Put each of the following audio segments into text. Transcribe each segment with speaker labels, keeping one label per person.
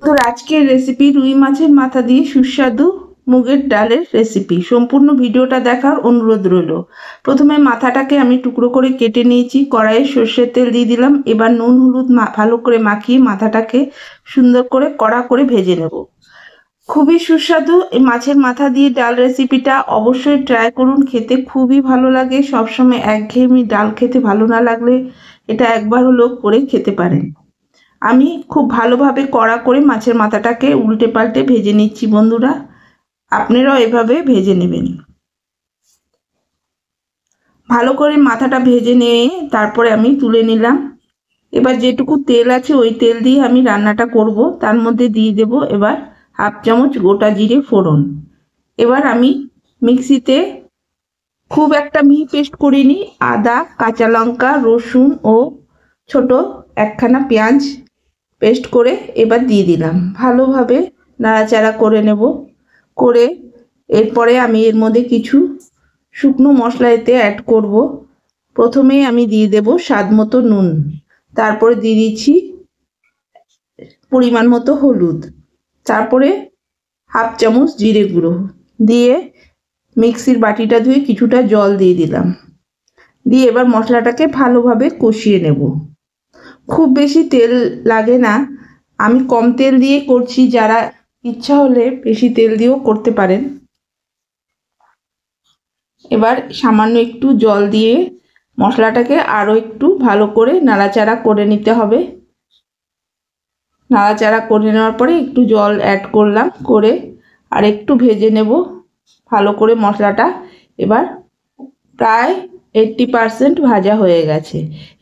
Speaker 1: তো আজকের রেসিপি রুই মাছের মাথা দিয়ে সুস্বাদু মুগের ডালের রেসিপি। সম্পূর্ণ ভিডিওটা দেখার অনুরোধ রইল। প্রথমে মাথাটাকে আমি টুকরো করে কেটে নিয়েছি, কড়াইয়ে সর্ষের তেল দিয়ে দিলাম। এবার নুন হলুদ ভালো করে মাখিয়ে মাথাটাকে সুন্দর করে কড়া করে ভেজে নেব। খুবই সুস্বাদু এই মাছের মাথা দিয়ে ডাল রেসিপিটা অবশ্যই ট্রাই করুন, খেতে খুবই ভালো লাগে। সবসময় একঘেয়েমি ডাল খেতে ভালো না লাগলে এটা একবার হলেও করে খেতে পারেন। আমি খুব ভালোভাবে কড়া করে মাছের মাথাটাকে উল্টে পাল্টে ভেজে নিচ্ছি বন্ধুরা, আপনারাও এভাবে ভেজে নেবেন। ভালো করে মাথাটা ভেজে নিয়ে তারপরে আমি তুলে নিলাম। এবার যেটুকু তেল আছে ওই তেল দিয়ে আমি রান্নাটা করব। তার মধ্যে দিয়ে দেব এবার হাফ চামচ গোটা জিরে ফোড়ন। এবার আমি মিক্সিতে খুব একটা মিহি পেস্ট করিনি, আদা কাঁচা লঙ্কা রসুন ও ছোট একখানা পেঁয়াজ পেস্ট করে এবার দিয়ে দিলাম। ভালোভাবে নাড়াচাড়া করে নেব। করে এরপরে আমি এর মধ্যে কিছু শুকনো মশলা এতে অ্যাড করব। প্রথমেই আমি দিয়ে দেব স্বাদ মতো নুন, তারপরে দিয়ে দিচ্ছি পরিমাণ মতো হলুদ, তারপরে হাফ চামচ জিরে গুঁড়ো দিয়ে মিক্সির বাটিটা ধুয়ে কিছুটা জল দিয়ে দিলাম। দিয়ে এবার মশলাটাকে ভালোভাবে কষিয়ে নেব। খুব বেশি তেল লাগে না, আমি কম তেল দিয়ে করছি, যারা ইচ্ছা হলে বেশি তেল দিয়েও করতে পারেন। এবার সামান্য একটু জল দিয়ে মশলাটাকে আরও একটু ভালো করে নাড়াচাড়া করে নিতে হবে। নাড়াচাড়া করে নেওয়ার পরে একটু জল অ্যাড করলাম, করে আর একটু ভেজে নেব ভালো করে মশলাটা। এবার প্রায় 80% ভাজা হয়ে গেছে।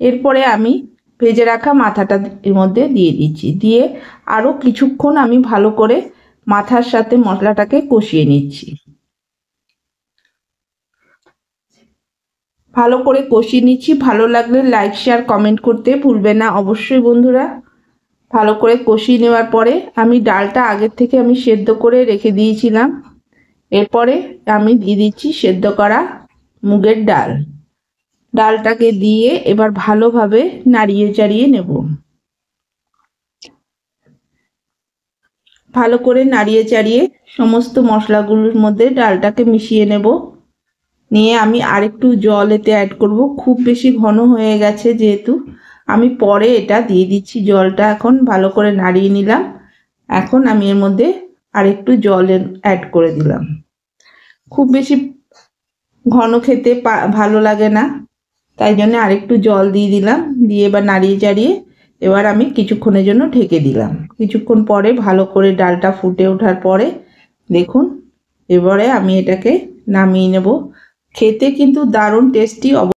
Speaker 1: এরপরে আমি ভেজে রাখা মাথাটা এর মধ্যে দিয়ে দিচ্ছি, দিয়ে আরও কিছুক্ষণ আমি ভালো করে মাথার সাথে মশলাটাকে কষিয়ে নিচ্ছি। ভালো করে কষিয়ে নিচ্ছি। ভালো লাগলে লাইক শেয়ার কমেন্ট করতে ভুলবেন না অবশ্যই বন্ধুরা। ভালো করে কষিয়ে নেওয়ার পরে আমি ডালটা আগের থেকে আমি সেদ্ধ করে রেখে দিয়েছিলাম। এরপরে আমি দিয়ে দিচ্ছি সেদ্ধ করা মুগের ডাল। ডালটাকে দিয়ে এবার ভালোভাবে নাড়িয়ে চাড়িয়ে নেব। ভালো করে নাড়িয়ে চাড়িয়ে সমস্ত মশলাগুলোর মধ্যে ডালটাকে মিশিয়ে নেব। নিয়ে আমি আরেকটু জল এতে অ্যাড করব। খুব বেশি ঘন হয়ে গেছে যেহেতু, আমি পরে এটা দিয়ে দিচ্ছি জলটা। এখন ভালো করে নাড়িয়ে নিলাম। এখন আমি এর মধ্যে আরেকটু জল অ্যাড করে দিলাম। খুব বেশি ঘন খেতে ভালো লাগে না, তাই জন্য আরেকটু জল দিয়ে দিলাম। দিয়ে এবার নাড়িয়ে চাড়িয়ে এবার আমি কিছুক্ষণের জন্য ঢেকে দিলাম। কিছুক্ষণ পরে ভালো করে ডালটা ফুটে ওঠার পরে দেখুন এবারে আমি এটাকে নামিয়ে নেব। খেতে কিন্তু দারুণ টেস্টি।